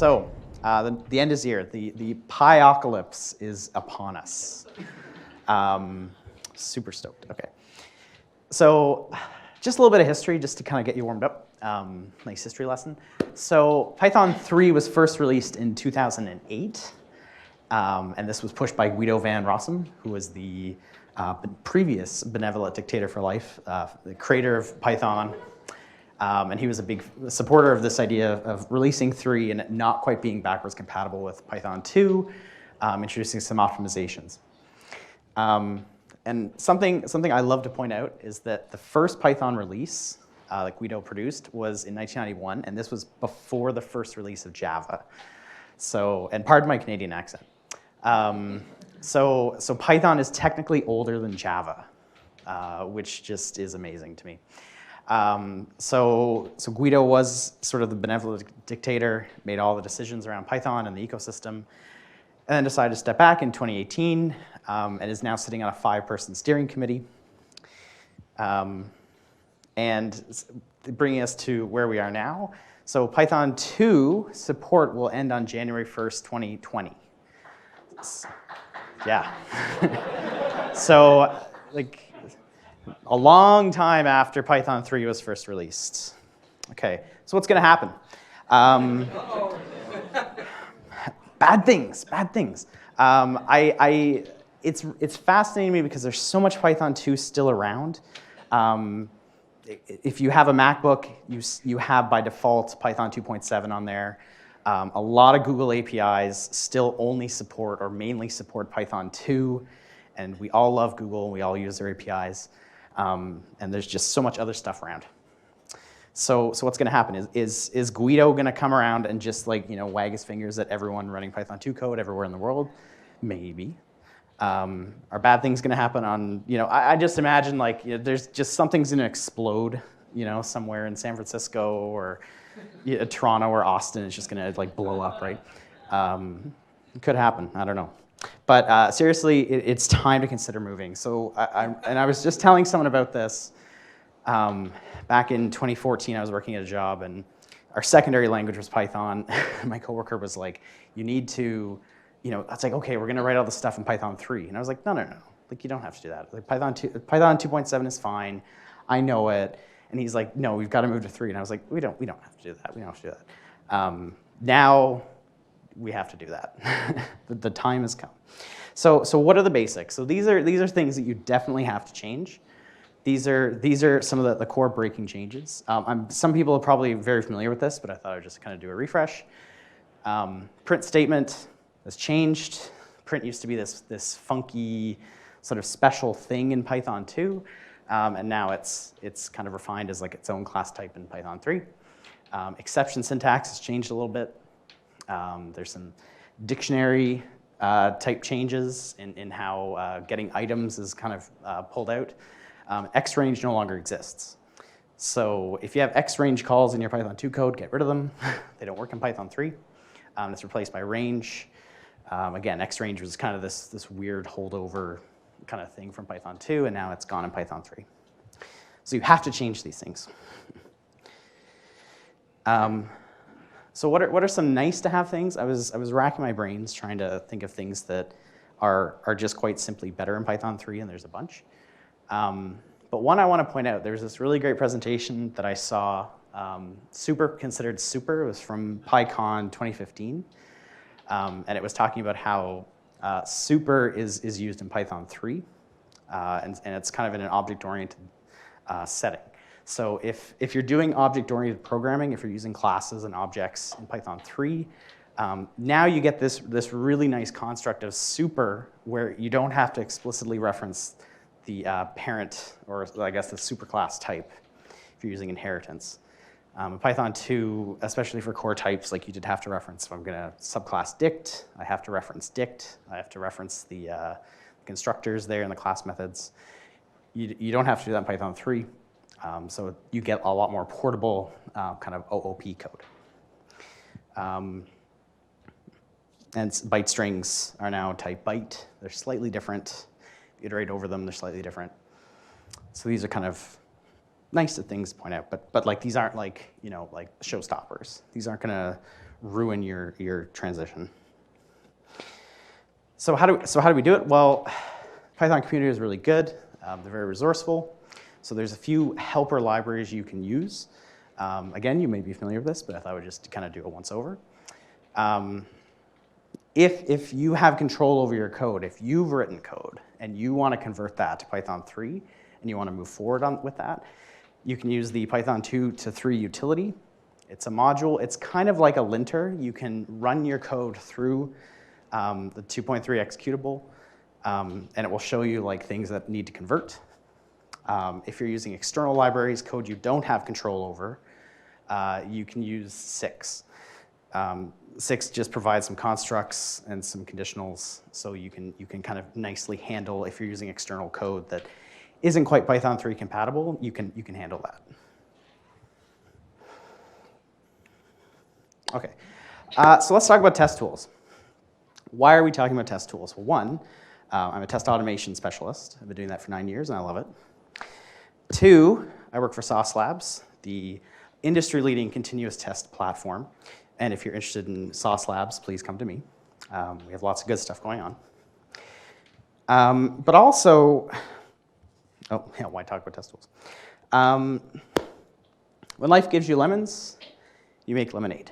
The end is here. The Py-ocalpyse is upon us. Super stoked. Okay. So just a little bit of history, just to kind of get you warmed up. Nice history lesson. So Python 3 was first released in 2008. And this was pushed by Guido van Rossum, who was the previous benevolent dictator for life, the creator of Python. And he was a big supporter of this idea of releasing 3 and it not quite being backwards compatible with Python 2, introducing some optimizations. And something I love to point out is that the first Python release that Guido produced was in 1991, and this was before the first release of Java. So, and pardon my Canadian accent. So Python is technically older than Java, which just is amazing to me. So Guido was sort of the benevolent dictator, made all the decisions around Python and the ecosystem, and then decided to step back in 2018, and is now sitting on a 5-person steering committee. And bringing us to where we are now. So Python 2 support will end on January 1st, 2020. Yeah. So, like, a long time after Python 3 was first released. Okay, so what's going to happen? Bad things. It's fascinating to me because there's so much Python 2 still around. If you have a MacBook, you have by default Python 2.7 on there. A lot of Google APIs still only support or mainly support Python 2, and we all love Google and we all use their APIs. And there's just so much other stuff around. So what's going to happen is Guido going to come around and just wag his fingers at everyone running Python 2 code everywhere in the world? Maybe. Are bad things going to happen on, I just imagine there's just something's going to explode, somewhere in San Francisco or Toronto or Austin. It's just going to blow up, right? It could happen. I don't know. But seriously, it's time to consider moving. So I was just telling someone about this. Back in 2014, I was working at a job, and our secondary language was Python. My coworker was like, you need to, it's like, okay, we're going to write all this stuff in Python 3. And I was like, no. You don't have to do that. Python 2.7 is fine. I know it. And he's like, no, we've got to move to 3. And I was like, we don't have to do that. We don't have to do that. Now we have to do that. The time has come. So what are the basics? So these are things that you definitely have to change. These are some of the core breaking changes. Some people are probably very familiar with this, but I thought I'd just kind of do a refresh. Print statement has changed. Print used to be this funky sort of special thing in Python 2, and now it's kind of refined as its own class type in Python 3. Exception syntax has changed a little bit. There's some dictionary type changes in how getting items is kind of pulled out. X-range no longer exists. So if you have X-range calls in your Python 2 code, get rid of them. They don't work in Python 3. It's replaced by range. Again, X-range was kind of this weird holdover kind of thing from Python 2, and now it's gone in Python 3. So you have to change these things. So what are some nice to have things? I was racking my brains trying to think of things that are just quite simply better in Python 3, and there's a bunch. But one I want to point out, there's this really great presentation that I saw, Super Considered Super. It was from PyCon 2015. And it was talking about how super is used in Python 3. And it's kind of in an object-oriented setting. So if you're doing object-oriented programming, if you're using classes and objects in Python 3, now you get this really nice construct of super where you don't have to explicitly reference the parent, or I guess the superclass type, if you're using inheritance. In Python 2, especially for core types, you did have to reference, if I'm going to subclass dict, I have to reference dict, I have to reference the constructors there and the class methods. You don't have to do that in Python 3, so you get a lot more portable kind of OOP code. And byte strings are now type byte. They're slightly different. Iterate over them, they're slightly different. So these are kind of nice things to point out, but these aren't like showstoppers. These aren't going to ruin your transition. So how do we do it? Well, Python community is really good. They're very resourceful. So there's a few helper libraries you can use. Again, you may be familiar with this, but I thought I would just kind of do a once over. If you have control over your code, if you've written code and you want to convert that to Python 3 and you want to move forward with that, you can use the Python 2 to 3 utility. It's a module. It's kind of like a linter. You can run your code through the 2.3 executable, and it will show you like things that need to convert. If you're using external libraries, code you don't have control over, you can use 6. 6 just provides some constructs and some conditionals, so you can kind of nicely handle if you're using external code that isn't quite Python 3 compatible. You can handle that. Okay, so let's talk about test tools. Why are we talking about test tools? Well, one, I'm a test automation specialist. I've been doing that for 9 years, and I love it. 2, I work for Sauce Labs, the industry-leading continuous test platform. And if you're interested in Sauce Labs, please come to me. We have lots of good stuff going on. But also, oh, yeah, why talk about test tools? When life gives you lemons, you make lemonade.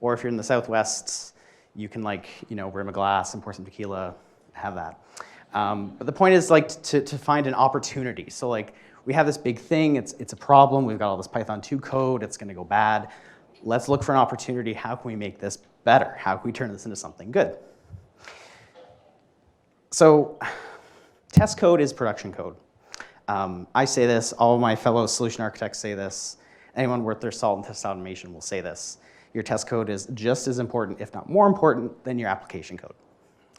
Or if you're in the Southwest, you can rim a glass and pour some tequila, have that. But the point is to find an opportunity. So we have this big thing, it's a problem, we've got all this Python 2 code, it's gonna go bad. Let's look for an opportunity. How can we make this better? How can we turn this into something good? So test code is production code. I say this, all of my fellow solution architects say this, anyone worth their salt in test automation will say this. Your test code is just as important, if not more important, than your application code,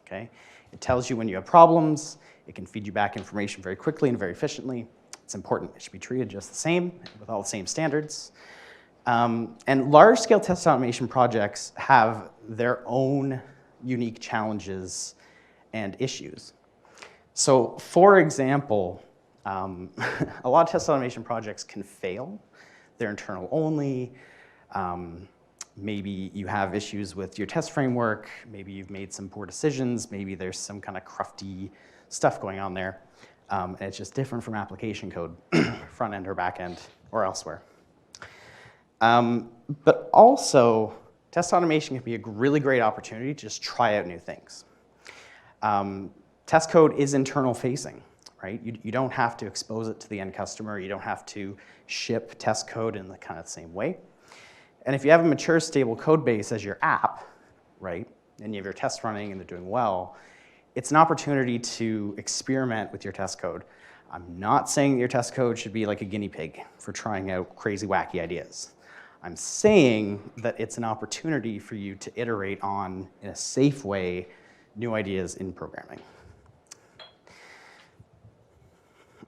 okay? It tells you when you have problems, it can feed you back information very quickly and very efficiently. It's important, it should be treated just the same, with all the same standards. And large-scale test automation projects have their own unique challenges and issues. So, for example, a lot of test automation projects can fail. They're internal only. Maybe you have issues with your test framework. Maybe you've made some poor decisions. Maybe there's some kind of crufty stuff going on there. And it's just different from application code, front end or back end or elsewhere. But also, test automation can be a really great opportunity to just try out new things. Test code is internal facing, right? You don't have to expose it to the end customer. You don't have to ship test code in the kind of same way. And if you have a mature, stable code base as your app, right, and you have your tests running and they're doing well, it's an opportunity to experiment with your test code. I'm not saying that your test code should be like a guinea pig for trying out crazy, wacky ideas. I'm saying that it's an opportunity for you to iterate on, in a safe way, new ideas in programming.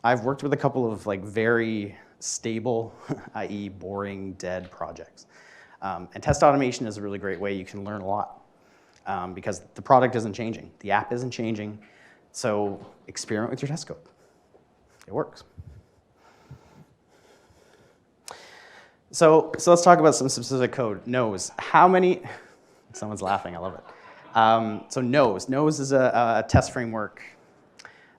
I've worked with a couple of very stable, i.e. boring, dead projects. And test automation is a really great way you can learn a lot because the product isn't changing. The app isn't changing. So experiment with your test code. It works. So let's talk about some specific code. Nose. How many? Someone's laughing. I love it. So Nose. Nose is a test framework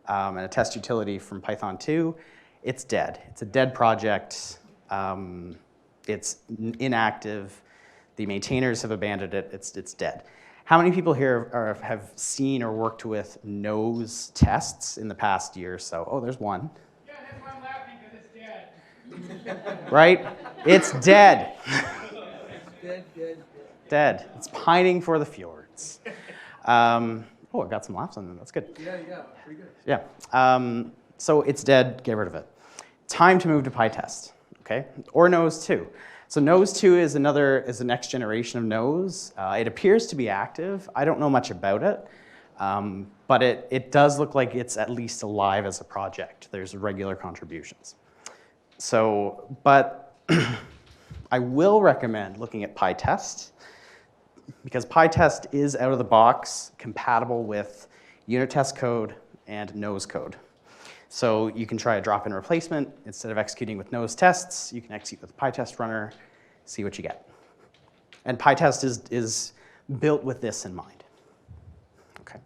and a test utility from Python 2. It's dead. It's a dead project. It's inactive. The maintainers have abandoned it. It's dead. How many people here have seen or worked with Nose tests in the past year or so? Oh, there's one. Yeah, that's why I'm laughing, because it's dead. Right? It's dead. Dead. Dead. It's pining for the fjords. Oh, I've got some laughs on them. That's good. Yeah, pretty good. Yeah. So it's dead. Get rid of it. Time to move to PyTest. Okay. Or Nose 2. So Nose 2 is the next generation of Nose. It appears to be active. I don't know much about it, but it does look like it's at least alive as a project. There's regular contributions. So, but I will recommend looking at PyTest because PyTest is out of the box compatible with unit test code and Nose code. So you can try a drop-in replacement. Instead of executing with Nose tests, you can execute with PyTest runner, see what you get. And PyTest is built with this in mind. Okay.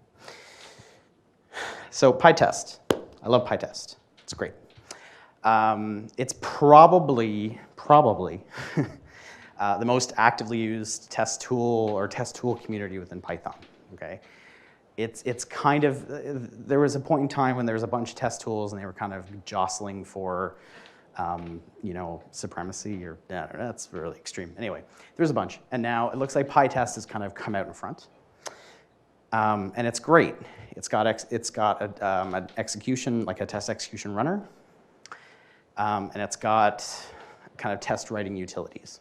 So PyTest, I love PyTest. It's great. It's probably the most actively used test tool or test tool community within Python. Okay. It's kind of, there was a point in time when there was a bunch of test tools and they were kind of jostling for, you know, supremacy or, that's really extreme. Anyway, there's a bunch. And now it looks like PyTest has kind of come out in front. And it's great. It's got an execution, like a test execution runner. And it's got kind of test writing utilities.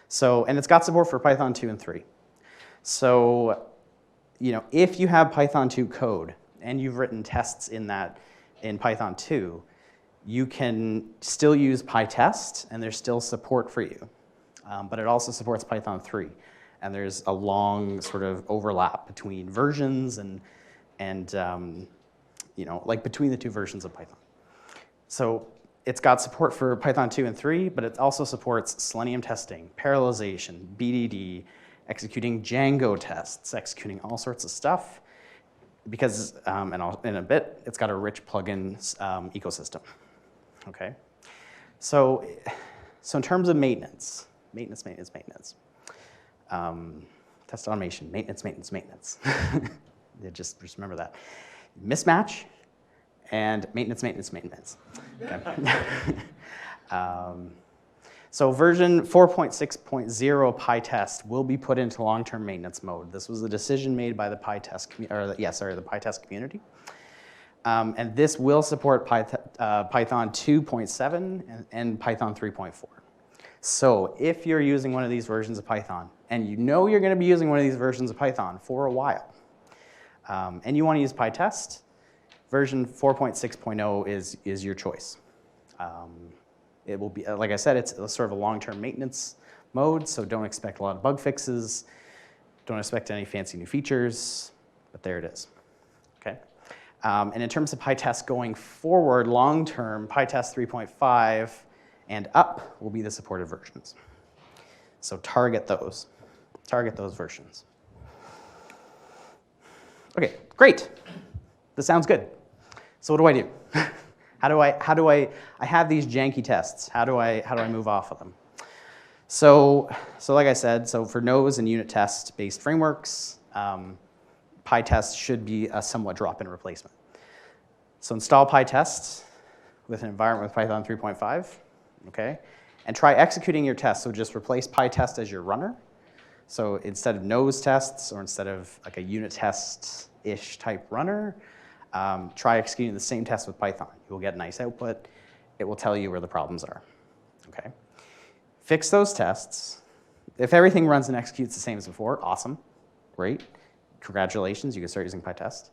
So, and it's got support for Python 2 and 3. So, you know, if you have Python 2 code and you've written tests in Python 2, you can still use PyTest and there's still support for you. But it also supports Python 3. And there's a long sort of overlap between versions and you know, like between the two versions of Python. So it's got support for Python 2 and 3, but it also supports Selenium testing, parallelization, BDD, executing Django tests, executing all sorts of stuff, because, in a bit, it's got a rich plugin ecosystem, okay? So in terms of maintenance, test automation, maintenance. Just remember that. Mismatch and maintenance. Okay. So version 4.6.0 PyTest will be put into long-term maintenance mode. This was a decision made by the PyTest community. And this will support Python 2.7 and Python 3.4. So if you're using one of these versions of Python, and you know you're going to be using one of these versions of Python for a while, and you want to use PyTest, version 4.6.0 is your choice. It will be, like I said, it's sort of a long-term maintenance mode, so don't expect a lot of bug fixes, don't expect any fancy new features, but there it is, okay? And in terms of PyTest going forward, long-term, PyTest 3.5 and up will be the supported versions. So target those versions. Okay, great. This sounds good. So what do I do? I have these janky tests. How do I move off of them? So like I said, so for nose and unit test based frameworks, PyTest should be a somewhat drop-in replacement. So install PyTest with an environment with Python 3.5, okay? And try executing your tests. So just replace PyTest as your runner. So instead of nose tests or instead of like a unit test-ish type runner, try executing the same test with Python. You will get a nice output. It will tell you where the problems are, okay? Fix those tests. If everything runs and executes the same as before, awesome, great. Congratulations, you can start using PyTest.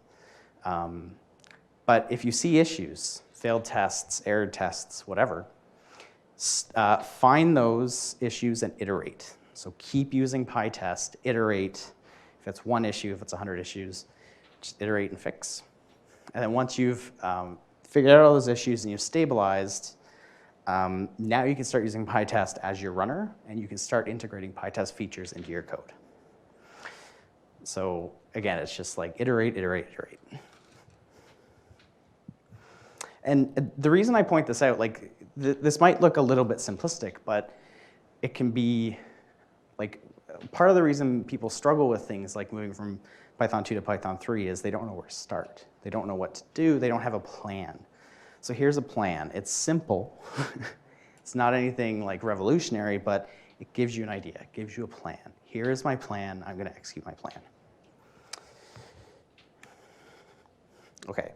But if you see issues, failed tests, error tests, whatever, find those issues and iterate. So keep using PyTest, iterate. If it's one issue, if it's 100 issues, just iterate and fix. And then once you've figured out all those issues and you've stabilized, now you can start using PyTest as your runner, and you can start integrating PyTest features into your code. So again, it's just like iterate. And the reason I point this out, like this might look a little bit simplistic, but it can be like part of the reason people struggle with things like moving from Python 2 to Python 3 is they don't know where to start. They don't know what to do. They don't have a plan. So here's a plan. It's simple. It's not anything like revolutionary, but it gives you an idea. It gives you a plan. Here is my plan. I'm going to execute my plan. Okay.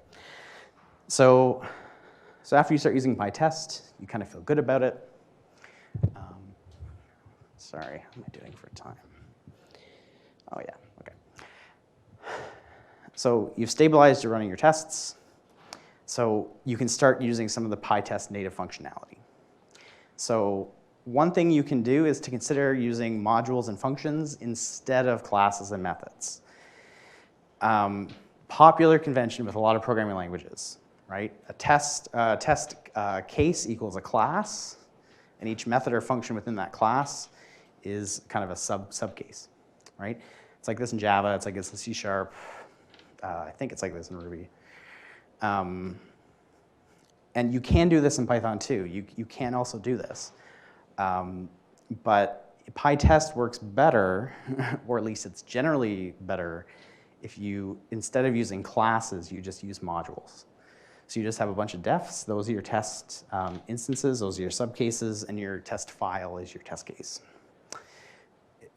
So after you start using PyTest, you kind of feel good about it. Sorry, how am I doing for time? Oh yeah, okay. So you've stabilized, you're running your tests. So you can start using some of the PyTest native functionality. So one thing you can do is to consider using modules and functions instead of classes and methods. Popular convention with a lot of programming languages, right? A test case equals a class, and each method or function within that class is kind of a subcase, right? It's like this in Java, it's like this in C#, I think it's like this in Ruby. And you can do this in Python too. You can also do this. But PyTest works better, or at least it's generally better, if you, instead of using classes, you just use modules. So you just have a bunch of defs. Those are your test instances. Those are your subcases. And your test file is your test case.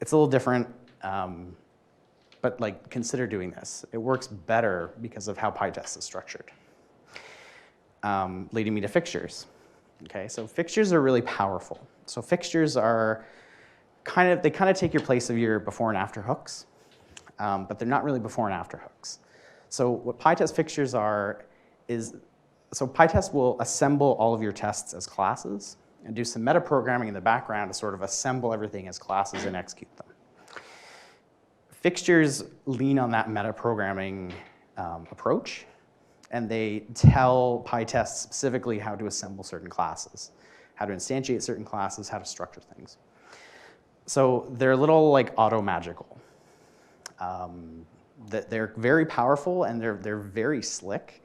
It's a little different. But like, consider doing this. It works better because of how PyTest is structured. Leading me to fixtures. Okay, so fixtures are really powerful. So fixtures are they kind of take your place of your before and after hooks, but they're not really before and after hooks. So what PyTest fixtures are is, so PyTest will assemble all of your tests as classes and do some metaprogramming in the background to sort of assemble everything as classes and execute them. Fixtures lean on that metaprogramming approach, and they tell PyTest specifically how to assemble certain classes, how to instantiate certain classes, how to structure things. So they're a little like auto-magical. They're very powerful and they're very slick,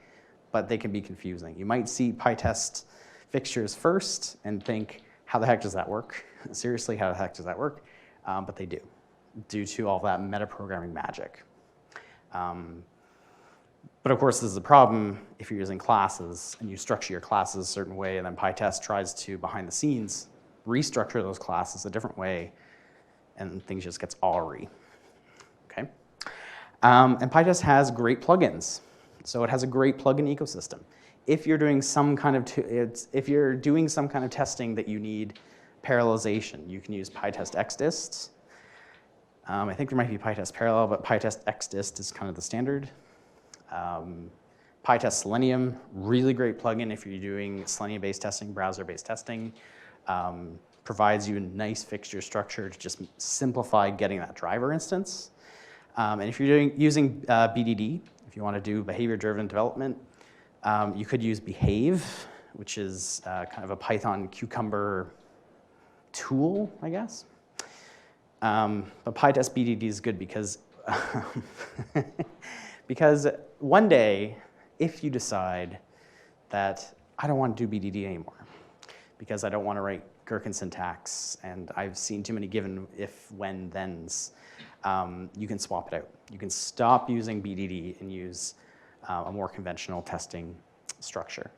but they can be confusing. You might see PyTest fixtures first and think, how the heck does that work? Seriously, how the heck does that work? But they do, due to all that metaprogramming magic. But of course, this is a problem if you're using classes and you structure your classes a certain way, and then PyTest tries to, behind the scenes, restructure those classes a different way, and things just gets awry. Okay? And PyTest has great plugins. So it has a great plugin ecosystem. If you're doing some kind of testing that you need parallelization, you can use PyTest XDist. I think there might be PyTest Parallel, but PyTest XDist is kind of the standard. PyTest Selenium, really great plugin if you're doing Selenium-based testing, browser-based testing. Provides you a nice fixture structure to just simplify getting that driver instance. And if you're using BDD, if you want to do behavior-driven development, you could use Behave, which is kind of a Python cucumber tool, I guess. But PyTest BDD is good because because one day, if you decide that I don't want to do BDD anymore because I don't want to write Gherkin syntax and I've seen too many given if, when, thens, you can swap it out. You can stop using BDD and use a more conventional testing structure.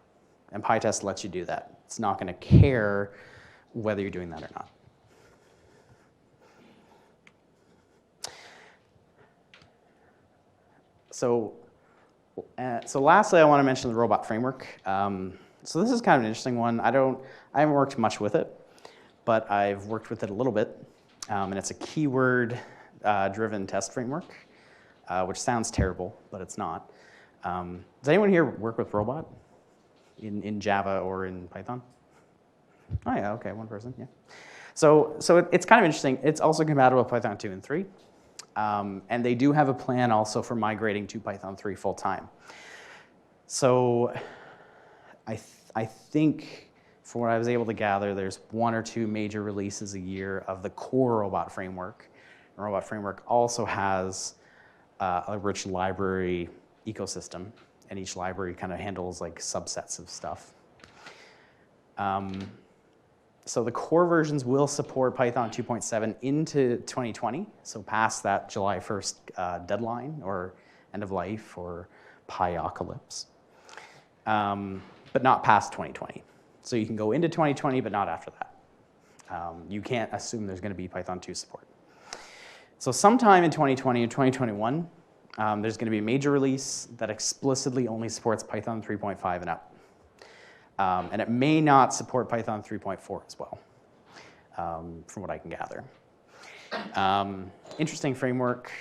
And PyTest lets you do that. It's not going to care whether you're doing that or not. So lastly, I want to mention the robot framework. So this is kind of an interesting one. I haven't worked much with it, but I've worked with it a little bit. And it's a keyword-driven test framework, which sounds terrible, but it's not. Does anyone here work with robot in Java or in Python? Oh yeah, okay, one person, yeah. So it's kind of interesting. It's also compatible with Python 2 and 3. And they do have a plan also for migrating to Python 3 full time. So I think, from what I was able to gather, there's 1 or 2 major releases a year of the core robot framework. And robot framework also has a rich library ecosystem, and each library kind of handles like subsets of stuff. So the core versions will support Python 2.7 into 2020, so past that July 1st deadline or end of life or Py-ocalpyse, but not past 2020. So you can go into 2020, but not after that. You can't assume there's going to be Python 2 support. So sometime in 2020 and 2021, there's going to be a major release that explicitly only supports Python 3.5 and up. And it may not support Python 3.4 as well, from what I can gather. Interesting framework.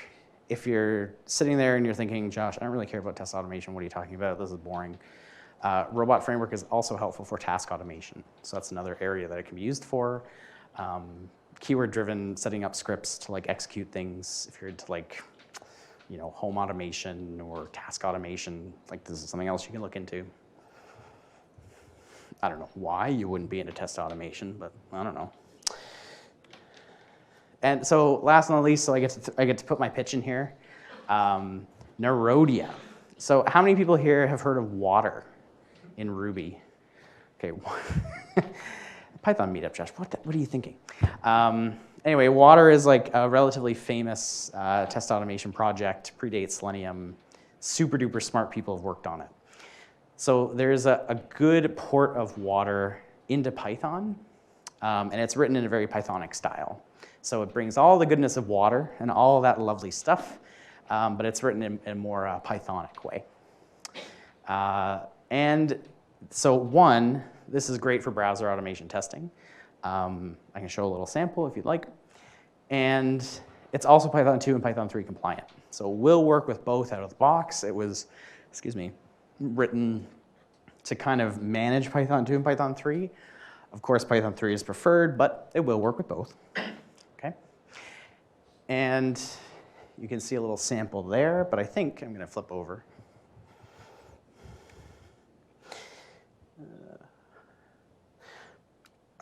If you're sitting there and you're thinking, Josh, I don't really care about test automation. What are you talking about? This is boring. Robot framework is also helpful for task automation. So that's another area that it can be used for. Keyword-driven, setting up scripts to like execute things. If you're into like, home automation or task automation, like this is something else you can look into. I don't know why you wouldn't be into test automation, but I don't know. And so last but not least, so I get to put my pitch in here. Nerodia. So how many people here have heard of water in Ruby? Okay. Python Meetup, Josh. What are you thinking? Anyway, water is like a relatively famous test automation project, predates Selenium. Super duper smart people have worked on it. So there's a good port of water into Python, and it's written in a very Pythonic style. So it brings all the goodness of water and all of that lovely stuff, but it's written in a more Pythonic way. And so one, this is great for browser automation testing. I can show a little sample if you'd like. And it's also Python 2 and Python 3 compliant. So it will work with both out of the box. It was, written to kind of manage Python 2 and Python 3. Of course, Python 3 is preferred, but it will work with both. Okay. And you can see a little sample there, but I think I'm going to flip over.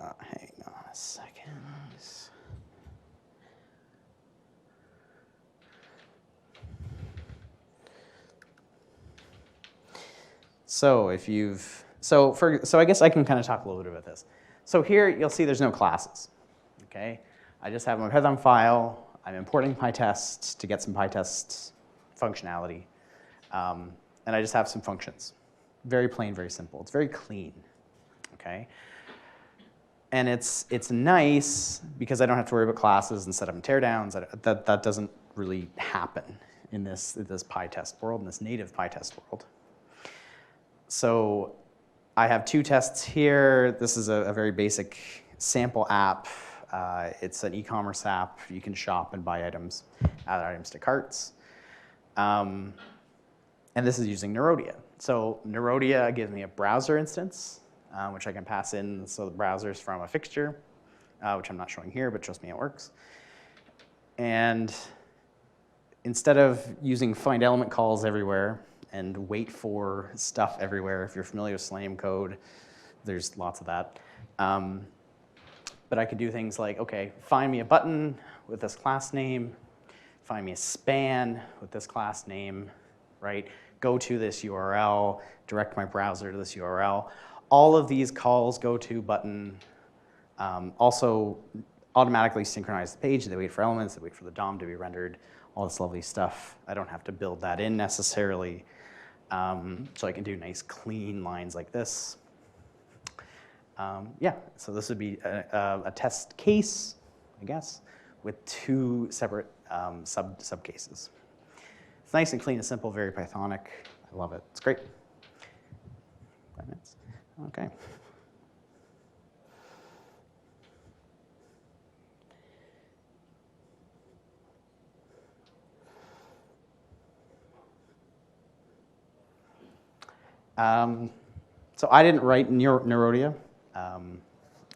Hang on a second. So if you've, so I guess I can kind of talk a little bit about this. So here you'll see there's no classes, okay? I just have my Python file. I'm importing PyTest to get some PyTest functionality. And I just have some functions. Very plain, very simple. It's very clean, okay? And it's nice because I don't have to worry about classes and set up and teardowns. That doesn't really happen in this PyTest world, in this native PyTest world. So I have two tests here. This is a very basic sample app. It's an e-commerce app. You can shop and buy items, add items to carts. And this is using Nerodia. So Nerodia gives me a browser instance, which I can pass in. So the browser's from a fixture, which I'm not showing here, but trust me, it works. And instead of using find element calls everywhere and wait for stuff everywhere, if you're familiar with Selenium code, there's lots of that. But I could do things like, okay, find me a button with this class name, find me a span with this class name, right? Go to this URL, direct my browser to this URL. All of these calls go to button, also automatically synchronize the page. They wait for elements, they wait for the DOM to be rendered, all this lovely stuff. I don't have to build that in necessarily. So I can do nice clean lines like this. Yeah, so this would be a test case, I guess, with two separate sub cases. It's nice and clean and simple, very Pythonic. I love it. It's great. 5 minutes. Okay. So I didn't write Nerodia.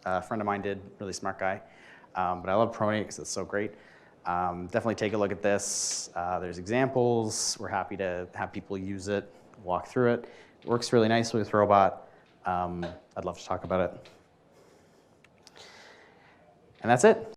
A friend of mine did, really smart guy. But I love promoting it because it's so great. Definitely take a look at this. There's examples. We're happy to have people use it, walk through it. It works really nicely with Robot. I'd love to talk about it. And that's it.